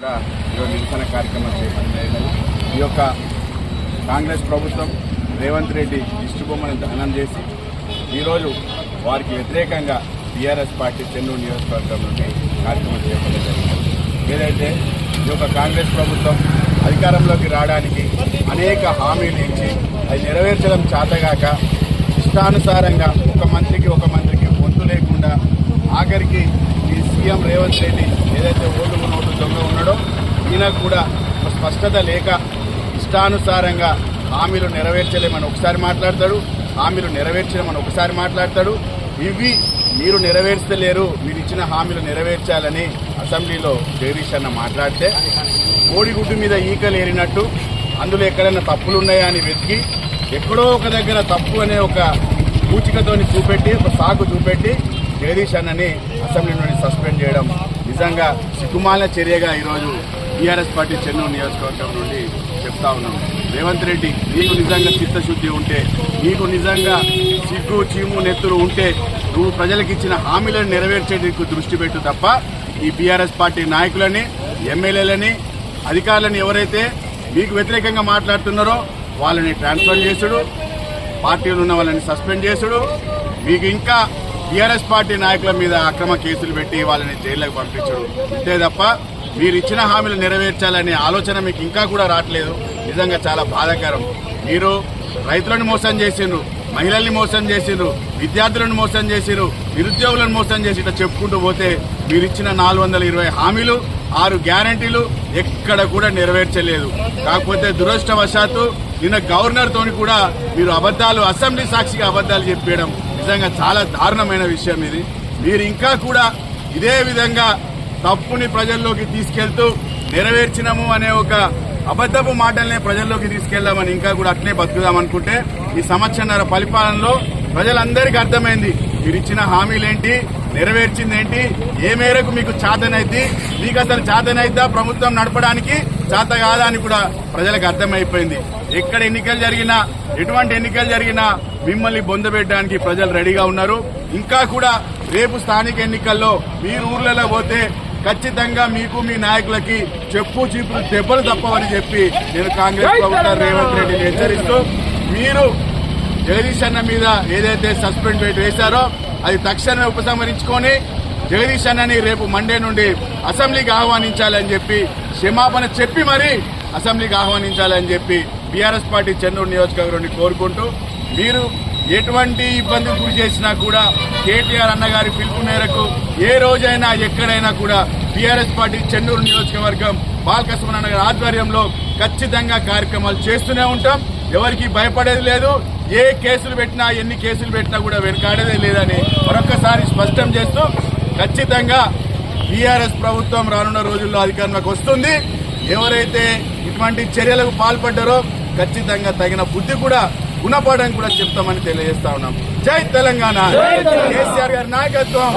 కూడా ఈరోజు నిరసన కార్యక్రమం చేపట్టినది. ఈ యొక్క కాంగ్రెస్ ప్రభుత్వం రేవంత్ రెడ్డి దిష్టిబొమ్మను దహనం చేసి ఈరోజు వారికి వ్యతిరేకంగా టీఆర్ఎస్ పార్టీ చెన్నూరు నియోజకవర్గం నుండి కార్యక్రమం చేపట్టడం జరిగింది. ఏదైతే ఈ యొక్క కాంగ్రెస్ ప్రభుత్వం అధికారంలోకి రావడానికి అనేక హామీలు ఇచ్చి అది నెరవేర్చడం చేతగాక ఇష్టానుసారంగా ఒక మంత్రికి పొంతు లేకుండా ఆఖరికి ఈ సీఎం రేవంత్ రెడ్డి ఏదైతే ఓటుకు నోటు దొంగ ఉన్నాడో ఈయన కూడా స్పష్టత లేక ఇష్టానుసారంగా హామీలు నెరవేర్చలేమని ఒకసారి మాట్లాడతాడు, హామీలు నెరవేర్చలేమని ఒకసారి మాట్లాడతాడు. ఇవి మీరు నెరవేర్చలేరు, మీరు ఇచ్చిన హామీలు నెరవేర్చాలని అసెంబ్లీలో జగదీష్ అన్న మాట్లాడితే కోడిగుడ్డు మీద ఈకలు ఏరినట్టు అందులో ఎక్కడైనా తప్పులున్నాయా అని వెతికి ఎక్కడో ఒక దగ్గర తప్పు అనే ఒక సూచికతోని చూపెట్టి ఒక సాకు చూపెట్టి జగదీష్ అన్నని అసెంబ్లీ నుండి సస్పెండ్ చేయడం నిజంగా సిగ్గుమాలిన చర్యగా ఈరోజు టీఆర్ఎస్ పార్టీ చెన్నూరు నియోజకవర్గం నుండి చెప్తా ఉన్నాం. రేవంత్ రెడ్డి, నీకు నిజంగా చిత్తశుద్ధి ఉంటే, నీకు నిజంగా సిగ్గు చీము నెత్తురు ఉంటే నువ్వు ప్రజలకు ఇచ్చిన హామీలను నెరవేర్చేందుకు దృష్టి పెట్టు తప్ప ఈ బీఆర్ఎస్ పార్టీ నాయకులని, ఎమ్మెల్యేలని, అధికారులను ఎవరైతే మీకు వ్యతిరేకంగా మాట్లాడుతున్నారో వాళ్ళని ట్రాన్స్ఫర్ చేసుడు, పార్టీలు ఉన్న వాళ్ళని సస్పెండ్ చేసుడు, మీకు ఇంకా టీఆర్ఎస్ పార్టీ నాయకుల మీద అక్రమ కేసులు పెట్టి వాళ్ళని జైల్లోకి పంపించడు. ఇంతే తప్ప మీరు ఇచ్చిన హామీలు నెరవేర్చాలనే ఆలోచన మీకు ఇంకా కూడా రావట్లేదు. నిజంగా చాలా బాధాకరం. మీరు రైతులను మోసం చేసిండ్రు, మహిళల్ని మోసం చేసిండ్రు, విద్యార్థులను మోసం చేసిండ్రు, నిరుద్యోగులను మోసం చేసి ఇట్లా చెప్పుకుంటూ పోతే మీరు ఇచ్చిన 420 హామీలు, 6 గ్యారంటీలు ఎక్కడ కూడా నెరవేర్చలేదు. కాకపోతే దురదృష్టవశాత్తు నిన్న గవర్నర్ తోని కూడా మీరు అబద్దాలు, అసెంబ్లీ సాక్షిగా అబద్దాలు చెప్పేయడం నిజంగా చాలా దారుణమైన విషయం. ఇది మీరు ఇంకా కూడా ఇదే విధంగా తప్పుని ప్రజల్లోకి తీసుకెళ్తూ నెరవేర్చినము అనే ఒక అబద్దపు మాటల్ని ప్రజల్లోకి తీసుకెళ్దామని ఇంకా కూడా అట్నే బతుకుదామనుకుంటే ఈ సంవత్సరన్నర పరిపాలనలో ప్రజలందరికీ అర్థమైంది మీరు ఇచ్చిన హామీలేంటి, నెరవేర్చిందేంటి, ఏ మేరకు మీకు చేతనైద్ది, మీకు అసలు చేతనైద్దా ప్రభుత్వం నడపడానికి, చేత కాదా అని కూడా ప్రజలకు అర్థమైపోయింది. ఎక్కడ ఎన్నికలు జరిగినా, ఎటువంటి ఎన్నికలు జరిగినా మిమ్మల్ని బొందబెట్టడానికి ప్రజలు రెడీగా ఉన్నారు. ఇంకా కూడా రేపు స్థానిక ఎన్నికల్లో మీరు ఊర్లలో పోతే ఖచ్చితంగా మీకు మీ నాయకులకి చెప్పు చీపులు దెబ్బలు తప్పవని చెప్పి నేను కాంగ్రెస్ ప్రభుత్వం రేవంత్ రెడ్డిని హెచ్చరిస్తూ, మీరు జగదీష్ అన్న మీద ఏదైతే సస్పెండ్ వేశారో అది తక్షణమే ఉపసంహరించుకొని జగదీష్ అన్నని రేపు మండే నుండి అసెంబ్లీకి ఆహ్వానించాలని చెప్పి క్షమాపణ చెప్పి మరీ అసెంబ్లీకి ఆహ్వానించాలని చెప్పి బీఆర్ఎస్ పార్టీ చెన్నూరు నియోజకవర్గాన్ని కోరుకుంటూ, మీరు ఎటువంటి ఇబ్బందులు గురి చేసినా కూడా కేటీఆర్ అన్నగారి పిలుపు మేరకు ఏ రోజైనా ఎక్కడైనా కూడా బీఆర్ఎస్ పార్టీ చెన్నూరు నియోజకవర్గం బాలకృష్ణ అన్న గారి ఆధ్వర్యంలో ఖచ్చితంగా కార్యక్రమాలు చేస్తూనే ఉంటాం. ఎవరికి భయపడేది లేదు. ఏ కేసులు పెట్టినా, ఎన్ని కేసులు పెట్టినా కూడా వెనకాడేదే లేదని మరొకసారి స్పష్టం చేస్తూ, ఖచ్చితంగా టీఆర్ఎస్ ప్రభుత్వం రానున్న రోజుల్లో అధికారంలోకి వస్తుంది. ఎవరైతే ఇటువంటి చర్యలకు పాల్పడ్డారో ఖచ్చితంగా తగిన బుద్ధి కూడా గుణపాఠం కూడా చెప్తామని తెలియజేస్తా ఉన్నాం. జై తెలంగాణ. కేసీఆర్ గారి నాయకత్వం.